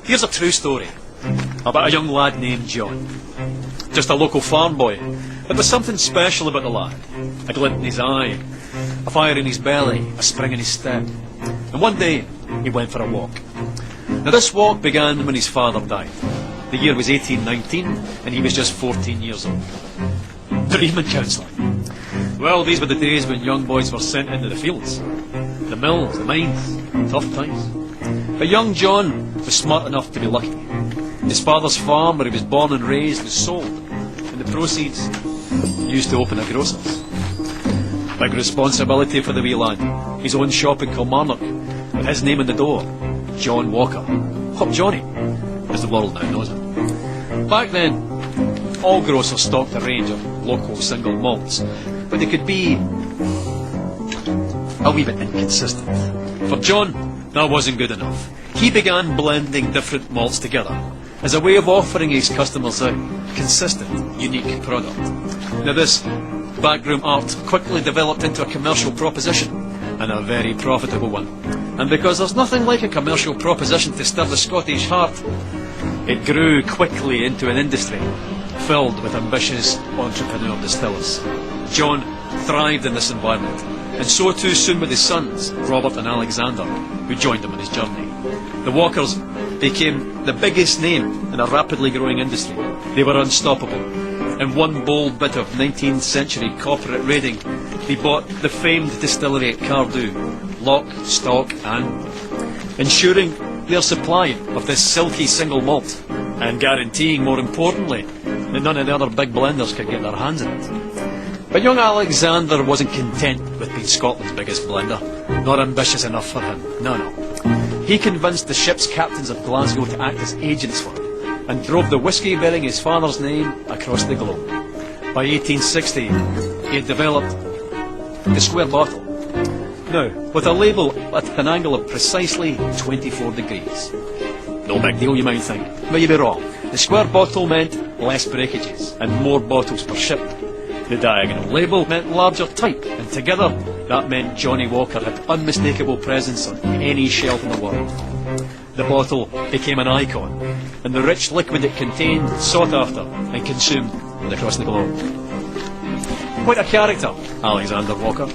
Here's a true story about a young lad named John. Just a local farm boy. There was something special about the lad. A glint in his eye, a fire in his belly, a spring in his step. And one day, he went for a walk. Now this walk began when his father died. The year was 1819, and he was just 14 years old. Bereavement counselling. Well, these were the days when young boys were sent into the fields, the mills, the mines, tough times. But young John was smart enough to be lucky. His father's farm, where he was born and raised, was sold, and the proceeds used to open a grocer's. Big responsibility for the wee lad. His own shop in Kilmarnock, with his name on the door, John Walker. Hop Johnny, as the world now knows him. Back then, all grocers stocked a range of local single malts, but they could be a wee bit inconsistent. For John, that wasn't good enough. He began blending different malts together as a way of offering his customers a consistent, unique product. Now this backroom art quickly developed into a commercial proposition, and a very profitable one. And because there's nothing like a commercial proposition to stir the Scottish heart, it grew quickly into an industry filled with ambitious entrepreneur distillers. John thrived in this environment, and so too soon with his sons, Robert and Alexander, who joined him on his journey. The Walkers became the biggest name in a rapidly growing industry. They were unstoppable. In one bold bit of 19th century corporate raiding, they bought the famed distillery at Cardew, lock, stock and ensuring their supply of this silky single malt, and guaranteeing, more importantly, that none of the other big blenders could get their hands on it. But young Alexander wasn't content with being Scotland's biggest blender. Not ambitious enough for him, no. He convinced the ship's captains of Glasgow to act as agents for him, and drove the whisky bearing his father's name across the globe. By 1860, he had developed the square bottle. Now, with a label at an angle of precisely 24 degrees. No big deal, you might think, but you'd be wrong. The square bottle meant less breakages and more bottles per ship. The diagonal label meant larger type, and together that meant Johnnie Walker had unmistakable presence on any shelf in the world. The bottle became an icon, and the rich liquid it contained sought after and consumed across the globe. Quite a character, Alexander Walker.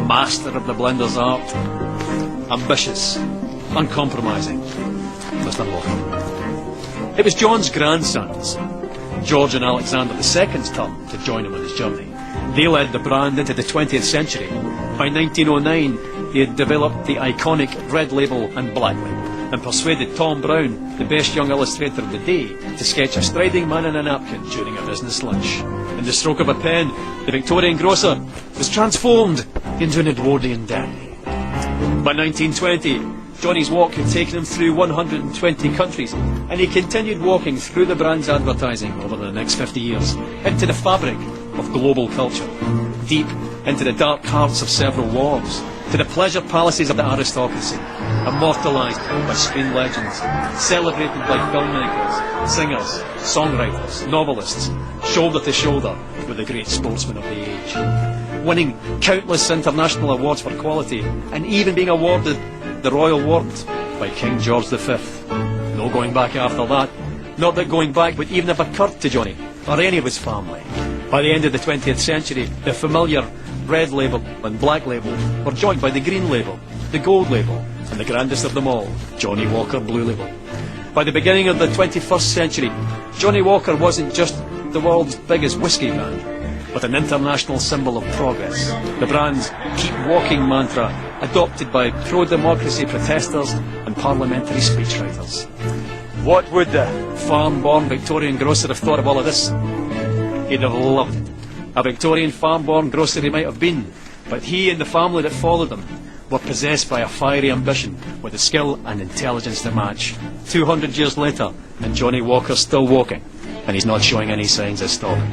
Master of the blender's art, ambitious, uncompromising, Mr. Walker. It was John's grandsons, George and Alexander II's turn to join him on his journey. They led the brand into the 20th century. By 1909, they had developed the iconic red label and black label, and persuaded Tom Brown, the best young illustrator of the day, to sketch a striding man in a napkin during a business lunch. In the stroke of a pen, the Victorian grocer was transformed into an Edwardian dandy. By 1920, Johnnie's walk had taken him through 120 countries, and he continued walking through the brand's advertising over the next 50 years, into the fabric of global culture, deep into the dark hearts of several wars, to the pleasure palaces of the aristocracy, immortalised by screen legends, celebrated by filmmakers, singers, songwriters, novelists, shoulder to shoulder with the great sportsmen of the age, winning countless international awards for quality, and even being awarded the Royal Warrant by King George V. No going back after that. Not that going back would even have occurred to Johnnie, or any of his family. By the end of the 20th century, the familiar red label and black label were joined by the green label, the gold label, and the grandest of them all, Johnnie Walker Blue Label. By the beginning of the 21st century, Johnnie Walker wasn't just the world's biggest whisky brand, but an international symbol of progress. The brand's keep walking mantra, adopted by pro-democracy protesters and parliamentary speechwriters. What would the farm-born Victorian grocer have thought of all of this? He'd have loved it. A Victorian farm-born grocer he might have been, but he and the family that followed him were possessed by a fiery ambition with the skill and intelligence to match. 200 years later, and Johnnie Walker's still walking, and he's not showing any signs of stopping.